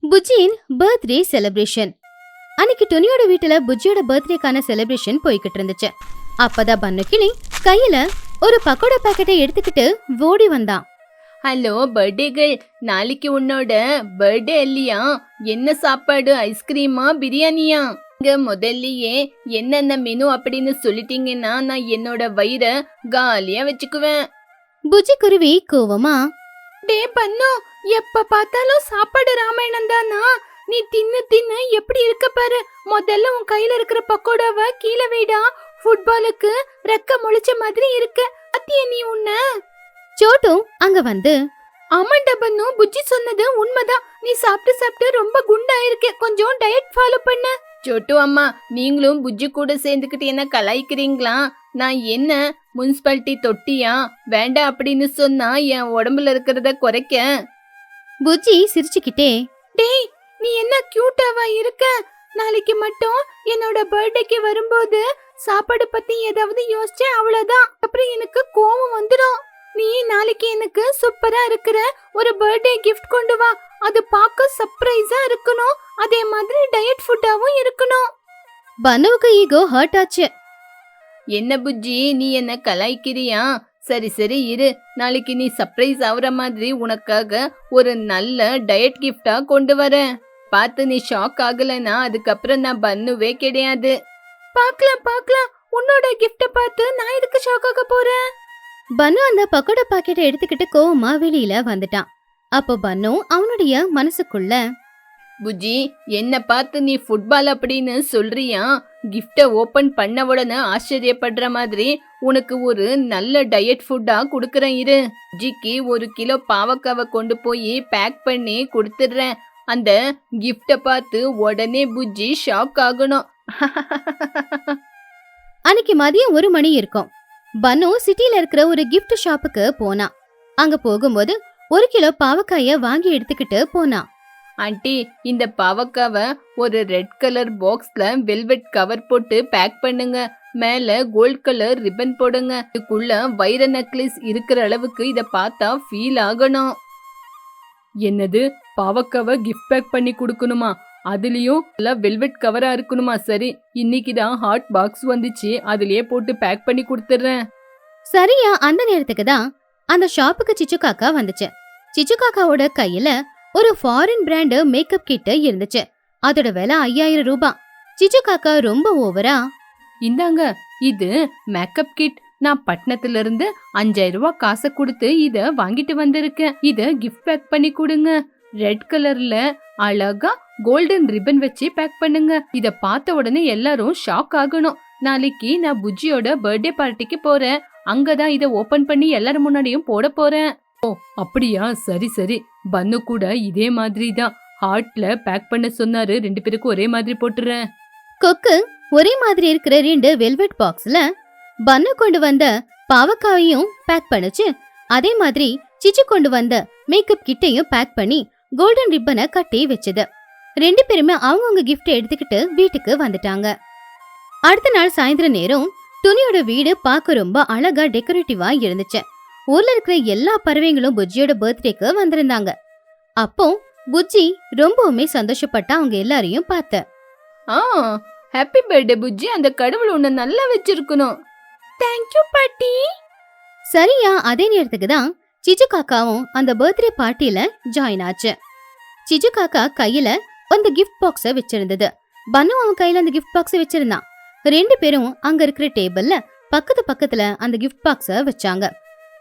புஜ்ஜியின் birthday celebration. அன்னைக்கு துணியோட வீட்டுல புஜ்ஜியோட பர்த்டேக்கான செலிப்ரேஷன் போய்கிட்டு இருந்துச்சு. அப்பதான் பன்னு கிளி கையில ஒரு பக்கோடா பாக்கெட்டை எடுத்துக்கிட்டு ஓடி வந்தான். ஹலோ பர்த்டே நாளைக்கு உன்னோட பர்த்டே இல்லையா? என்ன சாப்பாடு? ஐஸ்கிரீமா பிரியாணியா? இங்க முதல்லயே என்னென்ன மெனு அப்படின்னு சொல்லிட்டீங்கன்னா நான் என்னோட வயிறை காலியா வச்சுக்குவேன். புஜ்ஜி குருவி கோவமா, டே பண்ணு, எப்ப பார்த்தாலும் சாப்பாடு ராமாயணம் தானா? நீ தின்னு தின்னு எப்படி இருக்க பாரு. முதல்ல உன் கையில இருக்கிற பக்கோடாவை கீழே வைடா. ஃபுட்பாலுக்கு ரெக்க முளைச்ச மாதிரி இருக்க. அத்திய நீ உன்ன. சோட்டு அங்க வந்து, ஆமாண்டா பண்ணு, புஜ்ஜி சொன்னது உண்மைதான். நீ சாப்பிட்டு சாப்பிட்டு ரொம்ப குண்டாயிருக்க. கொஞ்சம் டயட் ஃபாலோ பண்ண. சோட்டு அம்மா, நீங்களும் புஜ்ஜி கூட சேர்ந்துக்கிட்டு என்ன கலாய்க்கிறீங்களா? நான் என்ன முனிசிபாலிட்டி தொட்டியா? வேண்டாம் அப்படின்னு சொன்னா என் உடம்புல இருக்கிறத குறைக்க. புஜ்ஜி சிரிச்சுக்கிட்டே, டேய், நீ என்ன கியூட்டாவா இருக்க? நாளைக்கு மட்டும் என்னோட பர்த்டேக்கு வரும்போது சாப்பாடு பத்தி ஏதாவது யோசிச்ச அவ்வளவுதான். அப்புறம் எனக்கு கோவம் வந்துடும். நீ நாளைக்கு எனக்கு சூப்பரா இருக்கிற ஒரு பர்த்டே கிஃப்ட் கொண்டு வா. அது பார்க்க சர்ப்ரைஸா இருக்கணும். அதே மாதிரி டயட் ஃபுட்டாவும் இருக்கணும். பன்னுவுக்கு ஈகோ ஹர்ட் ஆச்சு. என்ன புஜ்ஜி, நீ என்ன கலாய்க்கிறியா? சரி சரி இரு, நாளைக்கு நீ சர்ப்ரைஸ் ஆகுற மாதிரி உனக்காக ஒரு நல்ல டயட் கிஃப்டா கொண்டு வரேன். பார்த்து நீ ஷாக் ஆகலனா அதுக்கப்புறம் நான் பண்ணுவே கிடையாது. பார்க்கலாம் பார்க்கலாம், உன்னோட கிஃப்ட பார்த்து நான் எதுக்கு ஷாக் ஆக போறேன்? பன்னு அந்த பக்கோடா பாக்கெட்டை எடுத்துக்கிட்டு கோவமா வெளியில வந்துட்டான். அப்போ பன்னு அவனுடைய மனசுக்குள்ள, புஜ்ஜி, என்ன பார்த்து நீ ஃபுட்பால் அப்படின்னு சொல்றியா? கிஃப்ட ஓபன் பண்ண உடனே ஆச்சரியப்படுற மாதிரி உனக்கு ஒரு நல்ல டயட் ஃபுட்டா குடுக்கறேன் இரு. புஜ்ஜிக்கு 1 கிலோ பாவக்காவை கொண்டு போய் பேக் பண்ணி கொடுத்துடுறேன். அந்த கிஃப்ட பார்த்து உடனே புஜ்ஜி ஷாக் ஆகணும். அன்னைக்கு மதியம் 1 மணி இருக்கும். பன்னு சிட்டில இருக்கிற ஒரு கிஃப்ட் ஷாப்புக்கு போனான். அங்க போகும்போது 1 கிலோ பாவக்காய வாங்கி எடுத்துக்கிட்டு போனான். ஆண்டி, இந்த பாவக்காவை ஒரு ரெட் கலர் பாக்ஸ்ல வெல்வெட் கவர் போட்டு பேக் பண்ணுங்க. மேல கோல்ட் கலர் ரிப்பன் போடுங்க. இதுக்குள்ள வைர நெக்லஸ் இருக்கிற அளவுக்கு இத பார்த்தா ஃபீல் ஆகணும். என்னது, பாவக்காவை கிஃப்ட் பேக் பண்ணி கொடுக்கணுமா? அதுலயும் வெல்வெட் கவரா இருக்கணுமா? சரி, இன்னைக்குதான் ஹாட் பாக்ஸ் வந்துச்சு, அதுலயே போட்டு பேக் பண்ணி கொடுத்துறேன். சரியா அந்த நேரத்துக்கு தான் அந்த ஷாப்புக்கு சிச்சு காக்கா வந்துச்சு. சிச்சு காக்காவோட கையில ஒரு ஃபாரின் பிராண்ட் மேக்கப் கிட் இருந்துச்சு. அதோட விலை 5000 ரூபாய். சிச்சு காக்கா ரொம்ப ஓவரா, இந்தாங்க, இது மேக்கப் கிட். நான் பட்டணத்துல இருந்து 5000 ரூபாய் காசை கொடுத்து இத வாங்கிட்டு வந்திருக்கேன். இத கிஃப்ட் பேக் பண்ணி கொடுங்க. ரெட் கலர்ல அழகா கோல்டன் ரிப்பன் வச்சு பேக் பண்ணுங்க. இத பார்த்த உடனே எல்லாரும் ஷாக் ஆகணும். நாளைக்கு நான் புஜ்ஜியோட பர்த்டே பார்ட்டிக்கு போறேன். அங்கதான் இத ஓபன் பண்ணி எல்லாரும் முன்னாடியும் போட போறேன். ஓ அப்படியா? சரி சரி, பன்னு கூட இதே மாதிரி தான் ஹார்ட்ல பேக் பண்ண சொன்னாரு. 2 பேருக்கும் ஒரே மாதிரி போட்டுறேன். கொக்கு ஒரே மாதிரி இருக்கிற 2 வெல்வெட் பாக்ஸ்ல பன்னு கொண்டு வந்த பாவக்காவையும் பேக் பண்ணுச்சு. அதே மாதிரி சிச்சு கொண்டு வந்த மேக்கப் கிட்டையும் பேக் பண்ணி கோல்டன் ரிப்பனை கட்டி வச்சது. 2 பேருமே அவங்கவுங்க கிஃப்ட் எடுத்துக்கிட்டு வீட்டுக்கு வந்துட்டாங்க. அடுத்த நாள் சாயந்தர நேரம் துணியோட வீடு பார்க்க ரொம்ப அழகா டெக்கரேட்டிவா இருந்துச்சு. ஊர்ல இருக்கிற எல்லா பறவைங்களும் புஜ்ஜியோட பர்த்டேக்கு வந்திருந்தாங்க. அப்போ புஜ்ஜி ரொம்பவுமே சந்தோஷப்பட்டா அவங்க எல்லாரையும் பார்த்த. ஹாப்பி பர்த்டே புஜ்ஜி, அந்த கடவுள் உன்னை நல்லா வச்சிருக்கணும். தேங்க்யூ பாட்டி. சரியா அதே நேரத்துக்கு தான் சிச்சு காக்காவும் அந்த பர்த்டே பார்ட்டியில ஜாயின் ஆச்சு. சிச்சு காக்கா கையில அந்த கிஃப்ட் பாக்ஸ வச்சிருந்தது. பன்னு அவன் கையில அந்த கிஃப்ட் பாக்ஸ வச்சிருந்தான். 2 பேரும் அங்க இருக்கிற டேபிள்ல பக்கத்து பக்கத்துல அந்த கிஃப்ட் பாக்ஸ வச்சாங்க.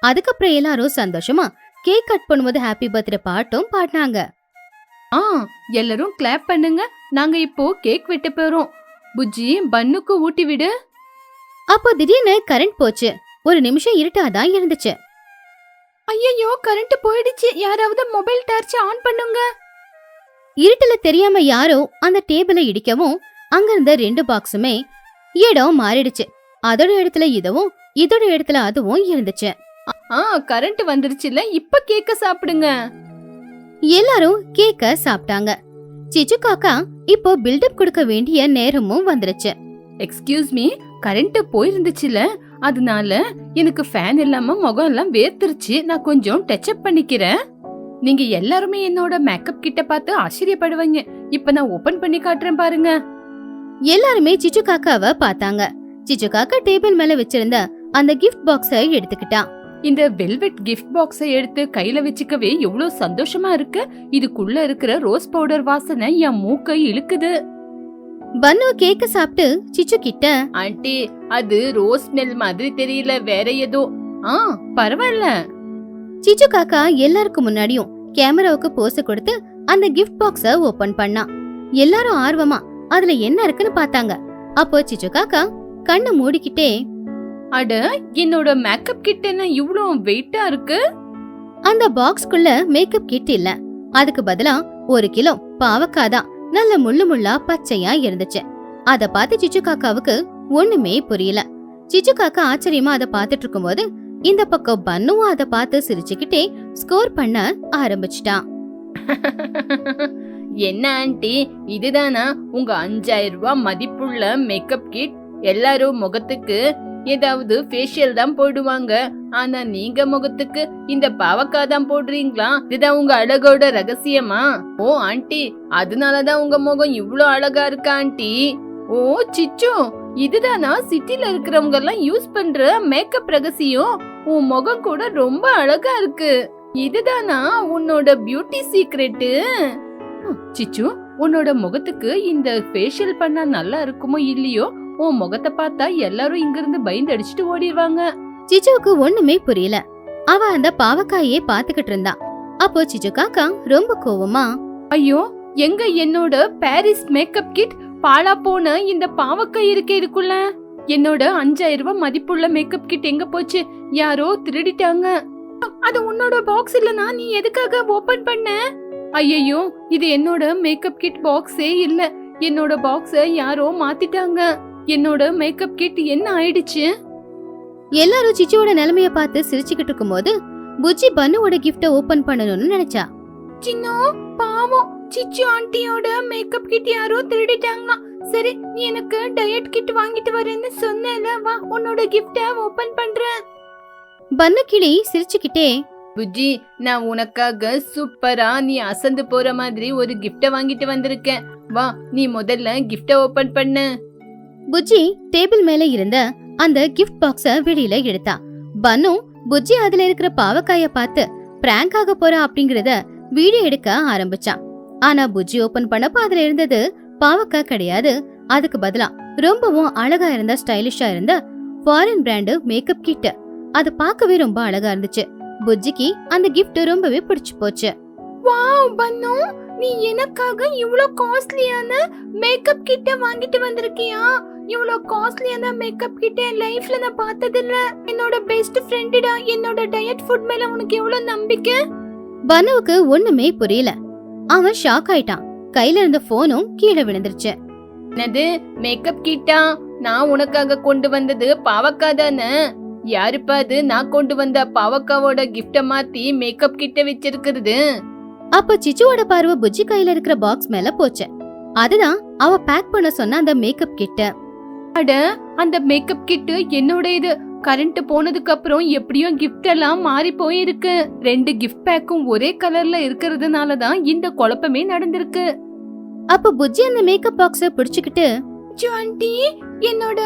அதுக்கப்புறம் எல்லாரும் சந்தோஷமா கேக் கட் பண்ணும்போது ஹாப்பி பர்த்டே பாட்டும் பாடினாங்க. எல்லாரும் கிளாப் பண்ணுங்க. நாங்க இப்போ கேக் வெட்ட போறோம். புஜ்ஜி, பன்னுக்கு ஊட்டி விடு. அப்போ திடீர்னு கரண்ட் போச்சு. 1 நிமிஷம் இருட்டாதான் இருந்துச்சு. ஐயோ, கரண்ட் போயிடுச்சு. யாராவது மொபைல் டார்ச் ஆன் பண்ணுங்க. இருட்டுல தெரியாம யாரோ அந்த டேபிளை இடிக்கவும் அங்க இருந்த 2 பாக்ஸுமே இடம் மாறிடுச்சு. அதோட இடத்துல இதுவும், இதோட இடத்துல அதுவும் இருந்துச்சு. கரண்ட் வந்துருச்சுல, இப்ப கேக்க சாப்பிடுங்க. எல்லாரும் கேக்க சாப்பிட்டாங்க. சிச்சு காக்கா இப்போ பில்டப் கொடுக்க வேண்டிய நேரமும் வந்துருச்சு. எக்ஸ்கியூஸ் மீ, கரண்ட் போயிருந்துச்சுல, அதனால எனக்கு ஃபேன் இல்லாம முகம் எல்லாம் வேர்த்துருச்சு. நான் கொஞ்சம் டச் அப் பண்ணிக்கிறேன். நீங்க எல்லாருமே என்னோட மேக்கப் கிட்ட பார்த்து ஆச்சரியப்படுவீங்க. இப்ப நான் ஓபன் பண்ணி காட்டுறேன் பாருங்க. எல்லாருமே சிச்சு காக்காவை பார்த்தாங்க. சிச்சு காக்கா டேபிள் மேல வச்சிருந்த அந்த கிஃப்ட் பாக்ஸை எடுத்துக்கிட்டான். இந்த வெல்வெட் கிஃப்ட் பாக்ஸை எடுத்து கையில வச்சுக்கவே எவ்வளவு சந்தோஷமா இருக்கு. இதுக்குள்ள இருக்கிற ரோஸ் பவுடர் வாசனை என் மூக்கை இழுக்குது. பன்னு கேக்க சாப்பிட்டு சிச்சு கிட்ட, ஆண்டி, அது ரோஸ் ஸ்மெல் மாதிரி தெரியல, வேற ஏதோ. பரவாயில்ல. சிச்சு காக்கா எல்லாருக்கும் முன்னாடியும் கேமராவுக்கு போஸ் கொடுத்து அந்த கிஃப்ட் பாக்ஸ ஓபன் பண்ணான். எல்லாரும் ஆர்வமா அதுல என்ன இருக்குன்னு பார்த்தாங்க. அப்போ சிச்சு காக்கா கண்ணு மூடிக்கிட்டே, அட, என்னோட மேக்கப் கிட் என்ன இவ்ளோ வெயிட்டா இருக்கு? அந்த பாக்ஸ்க்குள்ள மேக்கப் கிட் இல்ல. அதுக்கு பதிலா 1 கிலோ பாவக்காய் தான் நல்ல முள்ளு முள்ளா பச்சையா இருந்துச்சு. அத பார்த்து சிச்சு காக்காவுக்கு ஒண்ணுமே புரியல. சிச்சு காக்கா ஆச்சரியமா அத பாத்துட்டு இருக்கும்போது இந்த பக்கம் பன்னுவும் அத பார்த்து சிரிச்சுக்கிட்டே ஸ்கோர் பண்ண ஆரம்பிச்சிட்டான். என்ன ஆண்டி, இதுதானா உங்க 5000 ரூபாய் மதிப்புள்ள மேக்கப் கிட்? எல்லாரும் முகத்துக்கு ஏதாவது ஃபேஷியல் தான் போடுவாங்க, ஆனா நீங்க முகத்துக்கு இந்த பாவக்காய் தான் போடுறீங்களா? இதுதான் உங்க அழகோட ரகசியமா? ஓ ஆண்டி, அதனாலதான் உங்க முகம் இவ்ளோ அழகா இருக்கா ஆண்டி? ஓ சிச்சு, இதுதானா சிட்டில இருக்கிறவங்க எல்லாம் யூஸ் பண்ற மேக்கப் ரகசியம்? உன் முகம் கூட ரொம்ப அழகா இருக்கு. இதுதானா உன்னோட பியூட்டி சீக்ரெட்? சிச்சு, உன்னோட முகத்துக்கு இந்த ஃபேஷியல் பண்ணா நல்லா இருக்குமோ இல்லையோ, உன் முகத்தை பார்த்தா எல்லாரும் இங்க இருந்து பயந்து அடிச்சுட்டு ஓடிடுவாங்க. சிச்சுவுக்கு ஒண்ணுமே புரியல. அவ அந்த பாவக்காயே பாத்துக்கிட்டு இருந்தா. அப்போ சிச்சு காக்கா ரொம்ப கோவமா, ஐயோ, எங்க என்னோட பாரிஸ் மேக்கப் கிட்? பாழா போன இந்த பாவக்காய் இருக்கே இதுக்குள்ள. என்னோட 5000 ரூபாய் மதிப்புள்ள மேக்கப் கிட் எங்க போச்சு? யாரோ திருடிட்டாங்க. அது உன்னோட பாக்ஸ் இல்லனா நீ எதுக்காக ஓபன் பண்ண? ஐயோ, இது என்னோட மேக்கப் கிட் பாக்ஸே இல்ல. என்னோட பாக்ஸ யாரோ மாத்திட்டாங்க. என்னோட மேக்கப் கிட் என்ன ஆயிடுச்சு? எல்லாரும் சிச்சுவோட நிலைமைய பார்த்து சிரிச்சுக்கிட்டு இருக்கும்போது புஜ்ஜி பன்னுவோட கிஃப்ட ஓபன் பண்ணணும்னு நினைச்சா. சின்னோ, பாவம், சிச்சு ஆண்டியோட மேக்கப் கிட் யாரோ திருடிட்டாங்களா? சரி, நீ எனக்கு டயட் கிட் வாங்கிட்டு வரேன்னு சொன்னேல, வா உன்னோட கிஃப்ட ஓபன் பண்றேன். பன்னு கிளி சிரிச்சுக்கிட்டே, புஜ்ஜி, நான் உனக்காக சூப்பரா நீ அசந்து போற மாதிரி ஒரு கிஃப்ட வாங்கிட்டு வந்திருக்கேன். வா, நீ முதல்ல கிஃப்ட ஓபன் பண்ணு. புஜ்ஜி டேபிள் மேல இருந்த அந்த கிஃப்ட் பாக்ஸ வெளியில எடுத்தா. பன்னு புஜ்ஜி அதுல இருக்கிற பாவக்காய பார்த்து பிராங்க் ஆக போறா அப்படிங்கறத வீடியோ எடுக்க ஆரம்பிச்சான். ஆனா புஜ்ஜி ஓபன் பண்ணப்ப அதுல இருந்தது பாவக்காய் கிடையாது. அதுக்கு பதிலா ரொம்பவும் அழகா இருந்த ஸ்டைலிஷா இருந்த ஃபாரின் பிராண்ட் மேக்கப் கிட். அது பார்க்கவே ரொம்ப அழகா இருந்துச்சு. புஜ்ஜிக்கு அந்த கிஃப்ட் ரொம்பவே பிடிச்சு போச்சு. வாவ் பன்னு, நீ எனக்காக இவ்ளோ காஸ்ட்லியான மேக்கப் கிட்ட வாங்கிட்டு வந்திருக்கியா? இவ்ளோ காஸ்ட்லியான மேக்கப் கிட்ட லைஃப்ல நான் பார்த்தது இல்ல. என்னோட பெஸ்ட் ஃப்ரெண்டுடா. என்னோட டயட் ஃபுட் மேல உனக்கு எவ்வளவு நம்பிக்கை? பன்னுவுக்கு ஒண்ணுமே புரியல. அவன் ஷாக் ஆயிட்டான். கையில இருந்த போனும் கீழே விழுந்துருச்சு. என்னது மேக்கப் கிட்டா? நான் உனக்காக கொண்டு வந்தது பாவக்காய் தானே? யாருப்பா அது நான் கொண்டு வந்த பாவக்காவோட கிஃப்ட மாத்தி மேக்கப் கிட்ட வச்சிருக்கிறது? அப்ப சிச்சுவோட பார்வை புஜ்ஜி கையில இருக்கிற பாக்ஸ் மேல போச்சு. அதுதான் அவ பேக் பண்ண சொன்ன அந்த மேக்கப் கிட். அட, அந்த மேக்கப் கிட் என்னோட இது. கரண்ட் போனதுக்கு அப்புறம் எப்படியோ கிஃப்ட் எல்லாம் மாறி போயிருக்கு. 2 கிஃப்ட் பேக்கும் ஒரே கலர்ல இருக்கிறதுனாலதான் இந்த குழப்பமே நடந்திருக்கு. அப்ப புஜ்ஜி அந்த மேக்கப் பாக்ஸ பிடிச்சுக்கிட்டு, ஆண்டி, என்னோட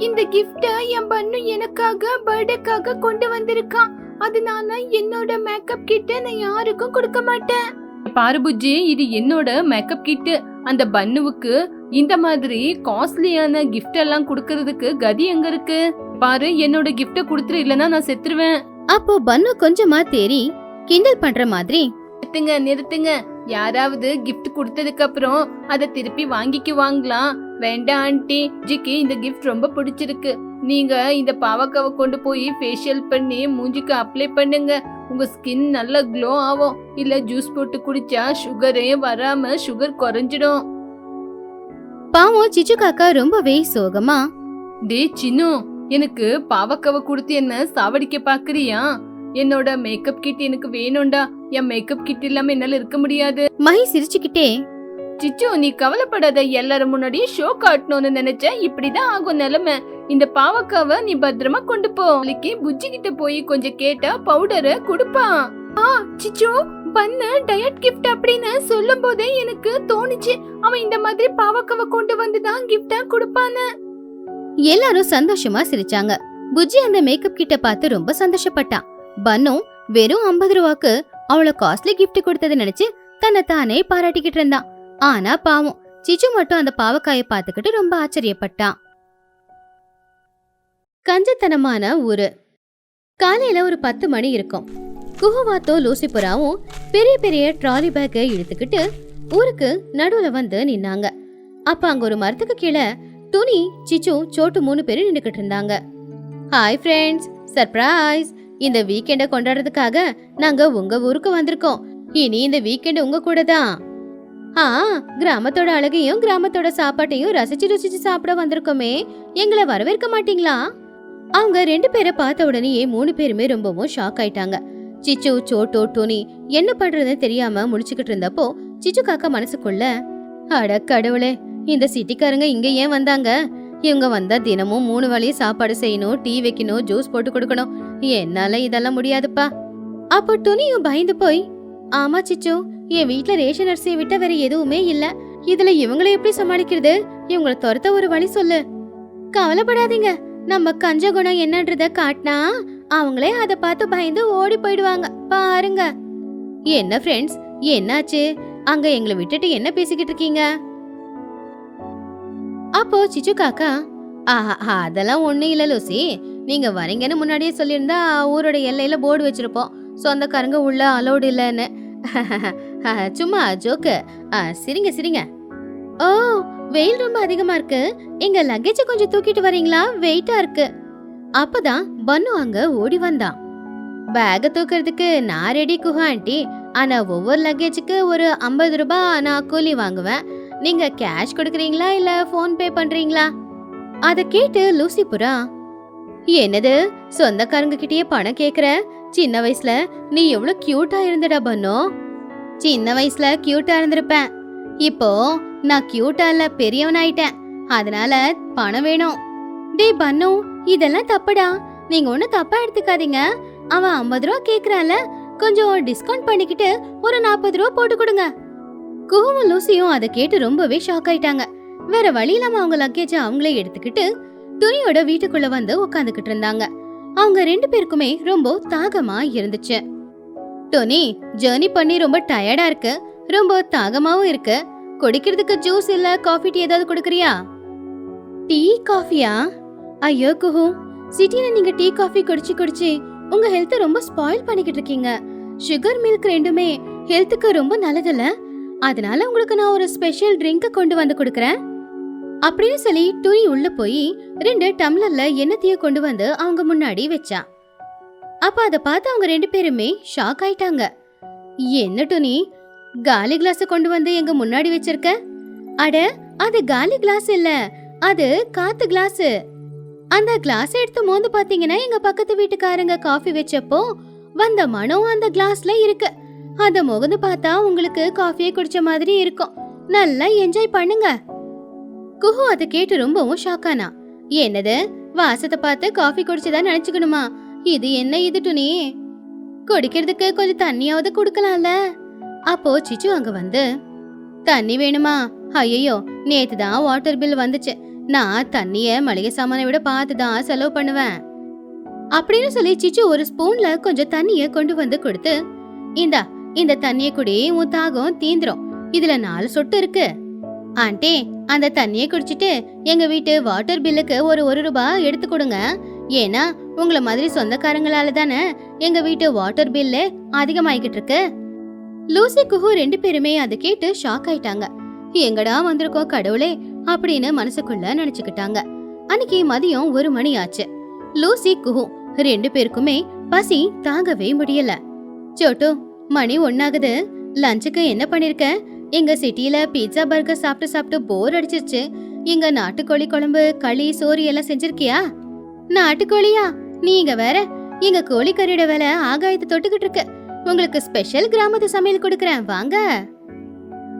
இந்த கிஃப்ட என் பன்னு எனக்காக பர்த்டேக்காக கொண்டு வந்திருக்கான். அதனால என்னோட மேக்கப் கிட்ட நான் யாருக்கும் கொடுக்க மாட்டேன். பாரு புஜ்ஜி, இது என்னோட மேக்கப் கிட். அந்த பன்னுவுக்கு இந்த மாதிரி காஸ்ட்லியான கிஃப்ட் எல்லாம் குடுக்கறதுக்கு கதி எங்க இருக்கு? பாரு, என்னோட கிஃப்ட குடுத்துரு, இல்லனா நான் செத்துருவேன். அப்போ பன்னு கொஞ்சமா தேறி கிண்டல் பண்ற மாதிரி, நிறுத்துங்க. யாராவது கிஃப்ட் கொடுத்ததுக்கு அப்புறம் அதை திருப்பி வாங்கிக்குவாங்களா? வேண்டாம் ஆண்டி, ஜிக்கு இந்த கிஃப்ட் ரொம்ப பிடிச்சிருக்கு. நீங்க இந்த பாவக்காவை கொண்டு போய் ஃபேஷியல் பண்ணி மூஞ்சிக்கு அப்ளை பண்ணுங்க. உங்க ஸ்கின் நல்ல க்ளோ ஆகும். இல்ல ஜூஸ் போட்டு குடிச்சா சுகரே வராம சுகர் குறைஞ்சிடும். பாவம் சிச்சு காக்கா ரொம்பவே சோகமா, டே சின்னு, எனக்கு பாவக்காவை கொடுத்து என்ன சாவடிக்க பாக்குறியா? என்னோட மேக்கப் கிட் எனக்கு வேணும்டா. என் மேக்கப் கிட் இல்லாம என்னால இருக்க முடியாது. மஹி சிரிச்சுக்கிட்டே, சிச்சு, நீ கவலைப்படாத. எல்லாரும் முன்னாடி ஷோ காட்டணும்னு நினைச்ச, இப்படிதான் ஆகும் நிலைமை. இந்த பாவக்காவை நீ பத்திரமா கொண்டு போ. புஜ்ஜி கிட்ட போய் கொஞ்சம் கேட்டா பவுடரை கொடுப்பான். சிச்சு, பண்ண டயட் கிஃப்ட் அப்படின்னு சொல்லும் போதே எனக்கு தோணுச்சு அவன் இந்த மாதிரி பாவக்காவை கொண்டு வந்துதான் கிஃப்டா கொடுப்பான்னு. எல்லாரும் சந்தோஷமா சிரிச்சாங்க. புஜ்ஜி அந்த மேக்கப் கிட்ட பார்த்து ரொம்ப சந்தோஷப்பட்டான். பன்னு வெறும் 50 ரூபாய்க்கு அவள காஸ்ட்லி கிஃப்ட் கொடுத்ததை நினைச்சு தன்னை தானே பாராட்டிக்கிட்டு இருந்தான். ஆனா பாவம் சிச்சு மட்டும் அந்த பாவக்காயை பார்த்துக்கிட்டு ரொம்ப ஆச்சரியப்பட்டான். கஞ்சத்தனமான ஊரு. காலையில ஒரு 10 மணி இருக்கும். குஹுவாத்தோ லூசிபுராவும் பெரிய பெரிய ட்ராலி பேக்கை இழுத்துக்கிட்டு ஊருக்கு நடுவுல வந்து நின்னாங்க. அப்ப அங்க ஒரு மரத்துக்கு கீழே துணி, சிச்சு, சோட்டு 3 பேரும் நின்னுக்கிட்டு இருந்தாங்க. Hi friends, surprise! இந்த வீக்கெண்டை கொண்டாடுறதுக்காக நாங்க உங்க ஊருக்கு வந்திருக்கோம். இனி இந்த வீக்கெண்ட் உங்க கூட தான். கிராமத்தோட அழகையும் கிராமத்தோட சாப்பாட்டையும் ரசிச்சு ருசிச்சு சாப்பிட வந்திருக்கோமே, எங்களை வரவேற்க மாட்டீங்களா? அவங்க 2 பேரை பார்த்த உடனே 3 பேருமே ரொம்பவும் ஷாக் ஆயிட்டாங்க. சிச்சு, சோட்டோ, டோனி என்ன பண்றதுன்னு தெரியாம முழிச்சுக்கிட்டு இருந்தப்போ சிச்சு காக்கா மனசுக்குள்ள, அட கடவுளே, இந்த சிட்டிக்காரங்க இங்க ஏன் வந்தாங்க? இவங்க வந்தா தினமும் 3 வேளையும் சாப்பாடு செய்யணும், டீ வைக்கணும், ஜூஸ் போட்டு கொடுக்கணும். என்னால இதெல்லாம் முடியாதுப்பா. அப்போ துணியும் பயந்து போய், ஆமா சிச்சு, என் வீட்டுல ரேஷன் அரிசியை விட்ட வேற எதுவுமே இல்ல. இதுல இவங்களை எப்படி சமாளிக்கிறது? இவங்களை துரத்த ஒரு வழி சொல்லு. கவலைப்படாதீங்க, நம்ம கஞ்ச குணம் என்னன்றத காட்டினா அவங்களே அதை பார்த்து பயந்து ஓடி போயிடுவாங்க, பாருங்க. என்ன ஃப்ரெண்ட்ஸ், என்னாச்சு? அங்க எங்களை விட்டுட்டு என்ன பேசிக்கிட்டு இருக்கீங்க? அப்போ சிச்சு காக்கா, அதெல்லாம் ஒண்ணும் இல்ல லூசி, நீங்க வரீங்கன்னு முன்னாடியே சொல்லியிருந்தா ஊரோட எல்லையில போர்டு வச்சிருப்போம், சொந்தக்காரங்க உள்ள அலோடு இல்லன்னு. சும்மா ஜோக்கு. சிரிங்க சிரிங்க. ஓ, வெயில் ரொம்ப அதிகமா இருக்கு, எங்க லக்கேஜ் கொஞ்சம் தூக்கிட்டு வரீங்களா? வெயிட்டா இருக்கு. அப்பதான் பன்னு அங்க ஓடி வந்தான். பேக தூக்குறதுக்கு நான் ரெடி குஹா ஆண்டி, ஆனா ஒவ்வொரு லக்கேஜுக்கு ஒரு 50 ரூபாய் நான் கூலி வாங்குவேன். நீங்க கேஷ் கொடுக்கறீங்களா இல்ல போன் பே பண்றீங்களா? அத கேட்டு லூசிபுரா, என்னது சொந்தக்காரங்க கிட்டயே பணம் கேக்குற? சின்ன வயசுல நீ எவ்வளவு கியூட்டா இருந்தடா பன்னு. சின்ன வயசுல கியூட்டா இருந்திருப்பேன், இப்போ நான் கியூட்டா இல்ல, பெரியவனாயிட்டேன், அதனால பணம் வேணும். டேய் பன்னு, இதெல்லாம் தப்புடா, நீங்க ஒன்னும் தப்பா எடுத்துக்காதீங்க. அவன் 50 ரூபா கேக்குறான்ல, கொஞ்சம் டிஸ்கவுண்ட் பண்ணிக்கிட்டு ஒரு 40 ரூபா போட்டு கொடுங்க. குஹுவும் லூசியும் அதை கேட்டு ரொம்பவே ஷாக் ஆயிட்டாங்க. வேற வழி இல்லாம அவங்க லக்கேஜ அவங்களே எடுத்துக்கிட்டு துணியோட வீட்டுக்குள்ள வந்து உட்காந்துக்கிட்டு இருந்தாங்க. அவங்க 2 பேருக்குமே ரொம்ப தாகமா இருந்துச்சு. டோனி, ஜர்னி பண்ணி ரொம்ப டயர்டா இருக்கு, ரொம்ப தாகமாவும் இருக்கு. குடிக்கிறதுக்கு ஜூஸ் இல்ல காஃபி டீ ஏதாவது குடுக்கறியா? டீ காஃபியா? ஐயோ குஹு, சிட்டில நீங்க டீ காஃபி குடிச்சு குடிச்சு உங்க ஹெல்த் ரொம்ப ஸ்பாயில் பண்ணிக்கிட்டு இருக்கீங்க. சுகர் மில்க் ரெண்டுமே ஹெல்த்துக்கு ரொம்ப நல்லதில்ல, அதனால உங்களுக்கு நான் ஒரு ஸ்பெஷல் ட்ரிங்க் கொண்டு வந்து கொடுக்கறேன் அப்படின்னு சொல்லி துணி உள்ள போய் 2 டம்ளர்ல எண்ணெய்ய கொண்டு வந்து அவங்க முன்னாடி வச்சா. அப்ப அத பார்த்து அவங்க 2 பேருமே ஷாக் ஆயிட்டாங்க. என்ன துணி, காலி கிளாஸ் கொண்டு வந்து எங்க முன்னாடி வச்சிருக்க? அட, அது காலி கிளாஸ் இல்ல, அது காத்து கிளாஸ். அந்த கிளாஸ் எடுத்து மோந்து பாத்தீங்கன்னா எங்க பக்கத்து வீட்டுக்காரங்க காஃபி வச்சப்போ வந்த மனம் அந்த கிளாஸ்ல இருக்கு. அத முகந்து பார்த்தா உங்களுக்கு காஃபியை குடிச்ச மாதிரி இருக்கும், நல்லா என்ஜாய் பண்ணுங்க. குஹு அதை கேட்டு ரொம்பவும் ஷாக்கானா. என்னது, வாசத்தை பார்த்து காஃபி குடிச்சதா நினைச்சுக்கணுமா? இது என்ன இது துணி, குடிக்கிறதுக்கு கொஞ்சம் தண்ணியாவது குடுக்கலாம்ல. அப்போ சிச்சு அங்க வந்து, தண்ணி வேணுமா? ஐயோ, நேத்து தான் வாட்டர் பில் வந்துச்சு, நான் தண்ணிய மளிகை சாமானை விட பார்த்துதான் செலவு பண்ணுவேன் அப்படின்னு சொல்லி சிச்சு ஒரு ஸ்பூன்ல கொஞ்சம் தண்ணிய கொண்டு வந்து கொடுத்து, இந்தா, இந்த தண்ணிய குடி, உன் தாகம் தீந்துரும், இதுல 4 சொட்டு இருக்கு. ஆண்டி, அந்த தண்ணிய குடிச்சிட்டு எங்க வீட்டு வாட்டர் பில்லுக்கு ஒரு 1 ரூபாய் எடுத்து கொடுங்க. ஏன்னா உங்களை மாதிரி சொந்தக்காரங்களால தானே எங்க வீட்டு வாட்டர் பில்லு அதிகமாயிக்கிட்டு இருக்கு. லூசி குஹு 2 பேருமே அதை கேட்டு ஷாக் ஆயிட்டாங்க. எங்கடா வந்திருக்கோம் கடவுளே அப்படின்னு மனசுக்குள்ள நினைச்சுக்கிட்டாங்க. அன்னைக்கு மதியம் 1 மணி ஆச்சு. லூசி குஹு 2 பேருக்குமே பசி தாங்கவே முடியல. சோட்டு, மணி 1 ஆகுது, லஞ்சுக்கு என்ன பண்ணிருக்க? எங்க சிட்டில பீட்சா பர்கர் சாப்பிட்டு சாப்பிட்டு போர் அடிச்சிருச்சு. இங்க நாட்டுக்கோழி குழம்பு, களி, சோறு எல்லாம் செஞ்சிருக்கியா? நாட்டுக்கோழியா? நீங்க வேற, எங்க கோழிக்கறியோட விலை ஆகாயத்தை தொட்டுக்கிட்டு இருக்கு. உங்களுக்கு ஸ்பெஷல் கிராமத்து சமையல் கொடுக்கறேன் வாங்க.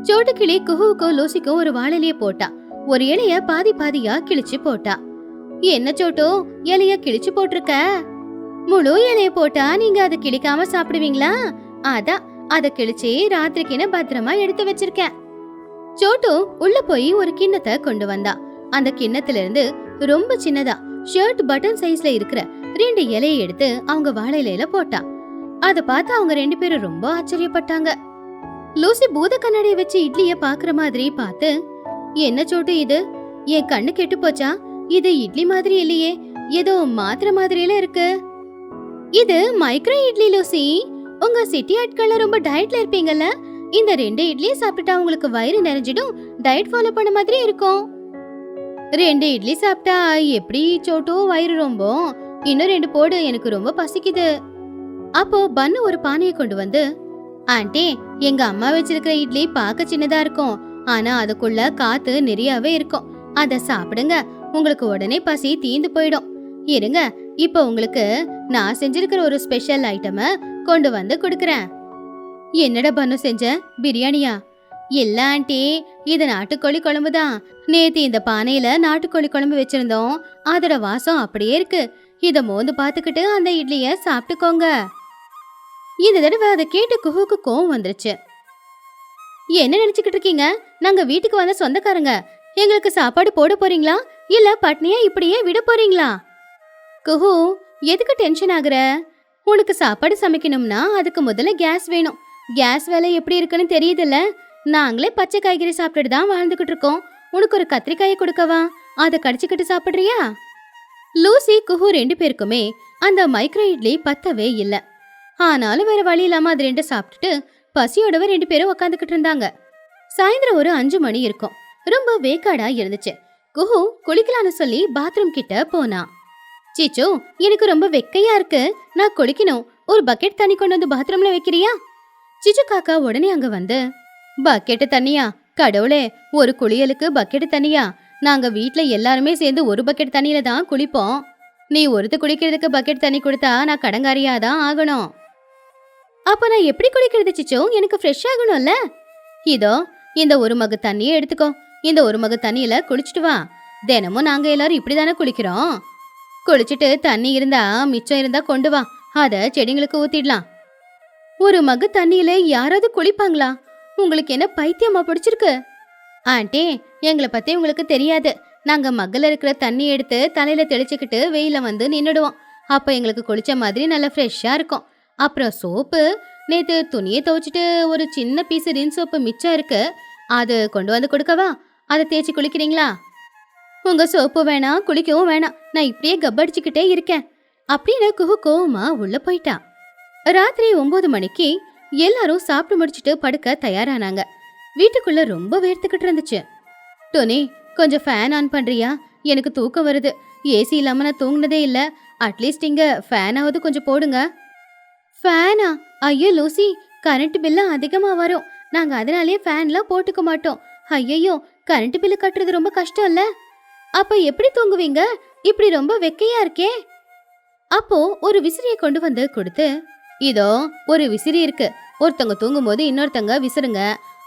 சோட்டு கிளி குஹுவுக்கும் லூசிக்கும் ஒரு வாழலைய போட்டா. ஒரு இலைய பாதி பாதியா கிழிச்சு போட்டா. என்ன சோட்டு, இலைய கிழிச்சு போட்டிருக்க? முழு இலைய போட்டா நீங்க அதை கிழிக்காம சாப்பிடுவீங்களா? அதான் அத கிழிச்சு ராத்திரிக்குன்னு பத்திரமா எடுத்து வச்சிருக்கேன். சோட்டு உள்ள போய் ஒரு கிண்ணத்தை கொண்டு வந்தா. அந்த கிண்ணத்துல இருந்து ரொம்ப சின்னதா ஷர்ட் பட்டன் சைஸ்ல இருக்கிற 2 இலையை எடுத்து அவங்க வாழை இலையில போட்டா. அத பார்த்து அவங்க 2 பேரும் ரொம்ப ஆச்சரியப்பட்டாங்க. லூசி பூத கண்ணாடியை வச்சு இட்லிய பாக்குற மாதிரி பார்த்து, என்ன சோட்டு இது, என் கண்ணு கெட்டு போச்சா? இது இட்லி மாதிரி இல்லையே, ஏதோ மாத்திரை மாதிரியில இருக்கு. இது மைக்ரோ இட்லி லூசி. உங்க சிட்டி ஆட்கள்ல ரொம்ப டயட்ல இருப்பீங்கல்ல, இந்த 2 இட்லியை சாப்பிட்டா உங்களுக்கு வயிறு நிறைஞ்சிடும், டயட் ஃபாலோ பண்ண மாதிரி இருக்கும். 2 இட்லி சாப்பிட்டா எப்படி சோட்டு வயிறு ரொம்ப? இன்னும் 2 போடு, எனக்கு ரொம்ப பசிக்குது. அப்போ பன்னு ஒரு பானையை கொண்டு வந்து, ஆண்டி, எங்க அம்மா வச்சிருக்கிற இட்லி பார்க்க சின்னதா இருக்கும், ஆனா அதுக்குள்ள காத்து நிறையவே இருக்கும். அத சாப்பிடுங்க, உங்களுக்கு உடனே பசி தீந்து போயிடும். இருங்க, இப்ப உங்களுக்கு நான் செஞ்சிருக்கிற ஒரு ஸ்பெஷல் ஐட்டம கொண்டு வந்து கொடுக்கறேன். என்னடா பன்னு செஞ்ச? பிரியாணியா? இல்ல ஆண்டி, இது நாட்டுக்கோழி குழம்பு தான். நேத்து இந்த பானையில நாட்டுக்கோழி குழம்பு வச்சிருந்தோம், அதோட வாசம் அப்படியே இருக்கு. இத மோந்து பாத்துக்கிட்டு அந்த இட்லிய சாப்பிட்டுக்கோங்க. இந்த தடவை அதை கேட்டு குஹுக்கு கோவம் வந்துருச்சு. என்ன நினைச்சுக்கிட்டு இருக்கீங்க? நாங்க வீட்டுக்கு வந்த சொந்தக்காரங்க, எங்களுக்கு சாப்பாடு போட போறீங்களா இல்ல பட்னியா இப்படியே விட போறீங்களா? குஹு, எதுக்கு டென்ஷன் ஆகுற? உனக்கு சாப்பாடு சமைக்கணும்னா அதுக்கு முதல்ல கேஸ் வேணும். கேஸ் வேலை எப்படி இருக்குன்னு தெரியுதுல்ல. நாங்களே பச்சை காய்கறி சாப்பிட்டுட்டு தான் வாழ்ந்துகிட்டு இருக்கோம். உனக்கு ஒரு கத்திரிக்காயை கொடுக்கவா? அதை கடிச்சுக்கிட்டு சாப்பிடுறியா? லூசி குஹு 2 பேருக்குமே அந்த மைக்ரோ இட்லி பத்தவே இல்ல. ஆனாலும் வேற வழி இல்லாம அது 2 சாப்பிட்டுட்டு பசியோடவ 2 பேரும் உக்காந்துக்கிட்டு இருந்தாங்க. சாயந்தரம் ஒரு 5 மணி இருக்கும். ரொம்ப வேக்காடா இருந்துச்சு. குஹு குளிக்கலான்னு சொல்லி பாத்ரூம் கிட்ட போனா. சீச்சு, எனக்கு ரொம்ப வெக்கையா இருக்கு, நான் குளிக்கணும், ஒரு பக்கெட் தண்ணி கொண்டு வந்து பாத்ரூம்ல வைக்கிறியா? சிச்சு காக்கா உடனே அங்க வந்து, பக்கெட்டு தண்ணியா? கடவுளே, ஒரு குளியலுக்கு பக்கெட்டு தண்ணியா? நாங்க வீட்ல எல்லாருமே சேர்ந்து ஒரு பக்கெட் தண்ணியில தான் குளிப்போம். நீ ஒருத்த குளிக்கிறதுக்கு பக்கெட் தண்ணி கொடுத்தா நான் கடங்காரியாதான் ஆகணும். அப்ப நான் எப்படி குளிக்கிறது சிச்சோ? எனக்கு ஃப்ரெஷ் ஆகணும்ல. இதோ இந்த ஒரு மகு தண்ணியை எடுத்துக்கோ. இந்த ஒரு மகு தண்ணியில குளிச்சுட்டு வா. தினமும் நாங்க எல்லாரும் இப்படிதானே குளிக்கிறோம். குளிச்சுட்டு தண்ணி இருந்தா மிச்சம் இருந்தா கொண்டு வா, அத செடிங்களுக்கு ஊத்திடலாம். ஒரு மகு தண்ணியில யாராவது குளிப்பாங்களா? உங்களுக்கு என்ன பைத்தியமா பிடிச்சிருக்கு? ஆண்டி, எங்களை பத்தி உங்களுக்கு தெரியாது. நாங்க மக்குல இருக்கிற தண்ணி எடுத்து தலையில தெளிச்சுக்கிட்டு வெயில வந்து நின்னுடுவோம். அப்ப எங்களுக்கு குளிச்ச மாதிரி நல்லா ஃப்ரெஷ்ஷா இருக்கும். அப்புறம் சோப்பு, நேத்து துணியை துவைச்சிட்டு ஒரு சின்ன பீஸ் ரின் சோப்பு மிச்சம் இருக்கு, அது கொண்டு வந்து கொடுக்கவா? அதை தேய்ச்சி குளிக்கிறீங்களா? உங்க சோப்பு வேணாம், குளிக்கவும் வேணாம், நான் இப்படியே கப்படிச்சுக்கிட்டே இருக்கேன் அப்படின்னு குஹு கோவமா உள்ள போயிட்டா. ராத்திரி 9 மணிக்கு எல்லாரும் சாப்பிட்டு முடிச்சுட்டு படுக்க தயாரானாங்க. வீட்டுக்குள்ள ரொம்ப வேர்த்துக்கிட்டு இருந்துச்சு. டோனி, கொஞ்சம் ஃபேன் ஆன் பண்றியா? எனக்கு தூக்கம் வருது. ஏசி இல்லாம நான் தூங்கினதே இல்ல. அட்லீஸ்ட் இங்க ஃபேனாவது கொஞ்சம் போடுங்க. ஃபேனா? ஐயோ லூசி, கரண்ட் பில்லு அதிகமா வரும். நாங்க அதனாலேயே ஃபேன்லாம் போட்டுக்க மாட்டோம். ஐயோ, கரண்ட் பில்லு கட்டுறது ரொம்ப கஷ்டம் இல்ல? அப்ப எப்படி தூங்குவீங்க? இப்படி ரொம்ப வெக்கையா இருக்கே. அப்போ ஒரு விசிறியை கொண்டு வந்து கொடுத்து, இதோ ஒரு விசிறி இருக்கு, ஒருத்தங்க தூங்கும் போது இன்னொருத்தங்க விசிறுங்க,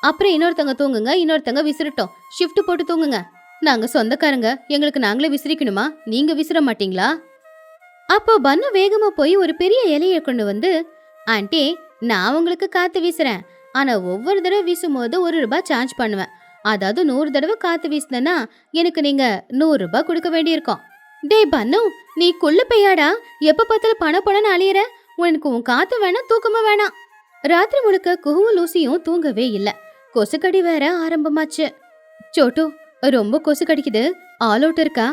அப்புறம் இன்னொருத்தங்க தூங்குங்க, இன்னொருத்தங்க விசிறட்டும், ஷிஃப்ட் போட்டு தூங்குங்க. நாங்க சொந்தக்காரங்க, எங்களுக்கு நாங்களே விசிறிக்கணுமா? நீங்க விசிற மாட்டீங்களா? அப்போ பன்னு வேகமா போய் ஒரு பெரிய இலையை கொண்டு வந்து, ஆண்டி, நான் உங்களுக்கு காத்து வீசுறேன், ஆனா ஒவ்வொரு தடவை வீசும் போது ₹1 சார்ஜ் பண்ணுவேன். அதாவது 100 தடவை காத்து வீசினா எனக்கு நீங்க ₹100 கொடுக்க வேண்டியிருக்கும். டேய் பன்னு, நீ குள்ள பெய்யாடா, எப்ப பார்த்தாலும் பணம் அழியற. உனக்கு உன் காத்து வேணாம், தூக்கமும் வேணாம். ராத்திரி முழுக்க குஹுவும் லூசியும் தூங்கவே இல்ல. கொசுக்கடி வேற ஆரம்பமாச்சு. சோட்டு, ரொம்ப கொசு கடிக்குது, ஆல் அவுட் இருக்கா?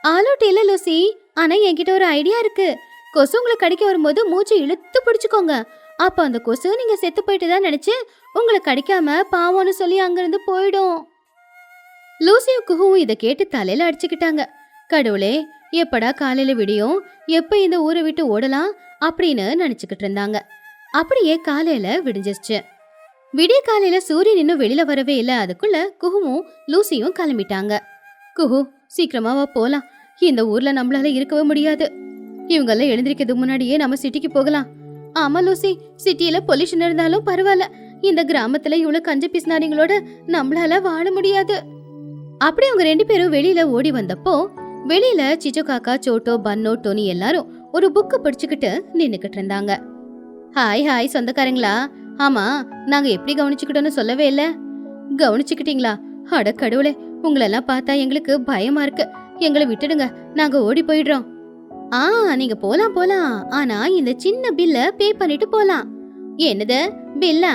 ஆல் அவுட் இல்ல லூசி, ஆனா என்கிட்ட ஒரு ஐடியா இருக்கு. கொசு உங்களை கடிக்க வரும்போது மூச்சு இழுத்து பிடிச்சுக்கோங்க. அப்ப அந்த கொசு நீங்க செத்து போயிட்டு தான் நினைச்சு உங்களை கடிக்காம பாவம்னு சொல்லி அங்கிருந்து போயிடும். லூசியும் குஹுவும் இதை கேட்டு தலையில அடிச்சுக்கிட்டாங்க. கடவுளே, எப்படா காலையில விடியும், எப்ப இந்த ஊரை விட்டு ஓடலாம் அப்படின்னு நினைச்சுக்கிட்டு இருந்தாங்க. அப்படியே காலையில விடிஞ்சிருச்சு. விடிய காலையில சூரியன் இன்னும் வெளியில வரவே இல்ல. அதுக்குள்ள குஹுவும் லூசியும் கிளம்பிட்டாங்க. குஹு, சீக்கிரமாவா போலாம், இந்த ஊர்ல நம்மளால இருக்கவே முடியாது. இவங்கெல்லாம் எழுந்திருக்கிறதுக்கு முன்னாடியே நம்ம சிட்டிக்கு போகலாம். ஆமா லூசி, சிட்டியில பொல்யூஷன் இருந்தாலும் பரவாயில்ல, இந்த கிராமத்துல இவ்வளவு கஞ்ச பிசினாரிங்களோட நம்மளால வாழ முடியாது. அப்படி அவங்க 2 பேரும் வெளியில ஓடி வந்தப்போ வெளியில சிச்சு காக்கா, சோட்டோ, பன்னோ, டோனி எல்லாரும் ஒரு புக்கு படிச்சுக்கிட்டு நின்னுக்கிட்டு இருந்தாங்க. ஹாய் ஹாய் சொந்தக்காரங்களா, ஆமா, நாங்க எப்படி கவனிச்சுக்கிட்டோன்னு சொல்லவே இல்ல. கவனிச்சுக்கிட்டீங்களா? அட கடவுளே, உங்களெல்லாம் பார்த்தா எங்களுக்கு பயமா இருக்கு. எங்களை விட்டுடுங்க, நாங்க ஓடி போயிடுறோம். நீங்க போலாம் போலாம், ஆனா இந்த சின்ன பில்ல பே பண்ணிட்டு போலாம். என்னது பில்லா?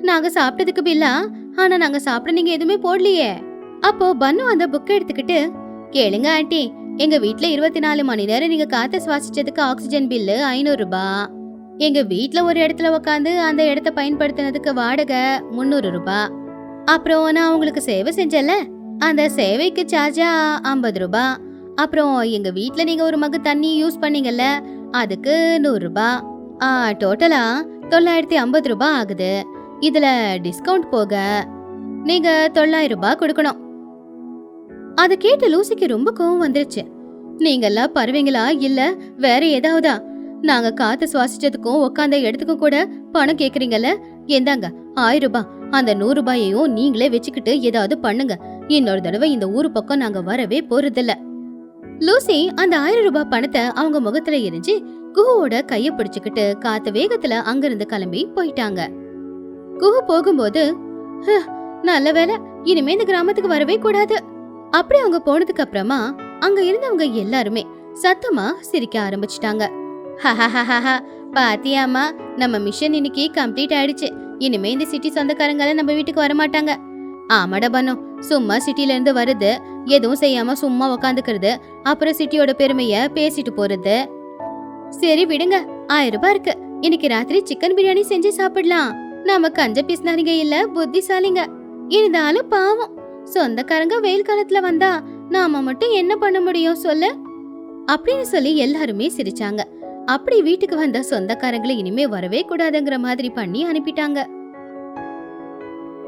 நாங்க சாப்பிட்டதுக்கு பில்லா? ஆனா நாங்க சாப்பிட நீங்க எதுவுமே போடலையே. அப்போ பன்னு அந்த புக் எடுத்துக்கிட்டு, கேளுங்க ஆண்டி, எங்க வீட்ல 24 மணி நேரம் நீங்க காத்த சுவாசிச்சதுக்கு ஆக்சிஜன் பில்லு 500 ரூபாய். எங்க வீட்ல ஒரு இடத்துல உட்காந்து அந்த இடத்த பயன்படுத்தினதுக்கு வாடகை 300 ரூபாய். அப்புறம் நான் உங்களுக்கு சேவை செஞ்சல, அந்த சேவைக்கு சார்ஜா 50 ரூபாய். அப்புறம் எங்க வீட்ல நீங்க ஒரு மக்கு தண்ணி யூஸ் பண்ணீங்கல்ல, அதுக்கு 100 ரூபாய். டோட்டலா 950 ரூபாய் ஆகுது. இதுல டிஸ்கவுண்ட் போக நீங்க 900 ரூபாய் கொடுக்கணும். அத கேட்டு லூசிக்கு ரொம்ப கோவம் வந்துருச்சு. நீங்கெல்லாம் பருவீங்களா இல்ல வேற ஏதாவதா? நாங்க காத்து சுவாசிச்சதுக்கும் உட்காந்த இடத்துக்கும் கூட பணம் கேக்குறீங்கல்ல, இந்தாங்க 1000 ரூபாய். அந்த 100 ரூபாயையும் நீங்களே வச்சுக்கிட்டு ஏதாவது பண்ணுங்க. இன்னொரு தடவை இந்த ஊரு பக்கம் நாங்க வரவே போறதில்ல. லூசி அந்த 1000 ரூபாய் பணத்தை அவங்க முகத்துல எரிஞ்சு குஹுவோட கைய பிடிச்சுக்கிட்டு காத்து வேகத்துல அங்கிருந்து கிளம்பி போயிட்டாங்க. குஹு போகும்போது, நல்ல வேலை, இனிமே இந்த கிராமத்துக்கு வரவே கூடாது. அப்படி அவங்க போனதுக்கு அப்புறமா அங்க இருந்தவங்க எல்லாருமே சத்தமா சிரிக்க ஆரம்பிச்சிட்டாங்க. பாத்தியாமா, நம்ம மிஷன் இன்னைக்கு கம்ப்ளீட் ஆயிடுச்சு. இனிமே இந்த சிட்டி சொந்தக்காரங்கள நம்ம வீட்டுக்கு வரமாட்டாங்க. ஆமாடா பனோ, சும்மா சிட்டில இருந்து வருது, எதுவும் செய்யாம சும்மா உக்காந்துக்கிறது, அப்புறம் சிட்டியோட பெருமைய பேசிட்டு போறது. சரி விடுங்க, 1000 ரூபாய் இருக்கு. இன்னைக்கு ராத்திரி சிக்கன் பிரியாணி செஞ்சு சாப்பிடலாம். நாம கஞ்ச பிஸ்னாரிங்க இல்ல, புத்திசாலிங்க. இருந்தாலும் பாவம், சொந்தக்காரங்க வெயில் காலத்துல வந்தா நாம மட்டும் என்ன பண்ண முடியும் சொல்லு அப்படின்னு சொல்லி எல்லாருமே சிரிச்சாங்க. அப்படி வீட்டுக்கு வந்த சொந்தக்காரங்களை இனிமே வரவே கூடாதுங்கிற மாதிரி பண்ணி அனுப்பிட்டாங்க.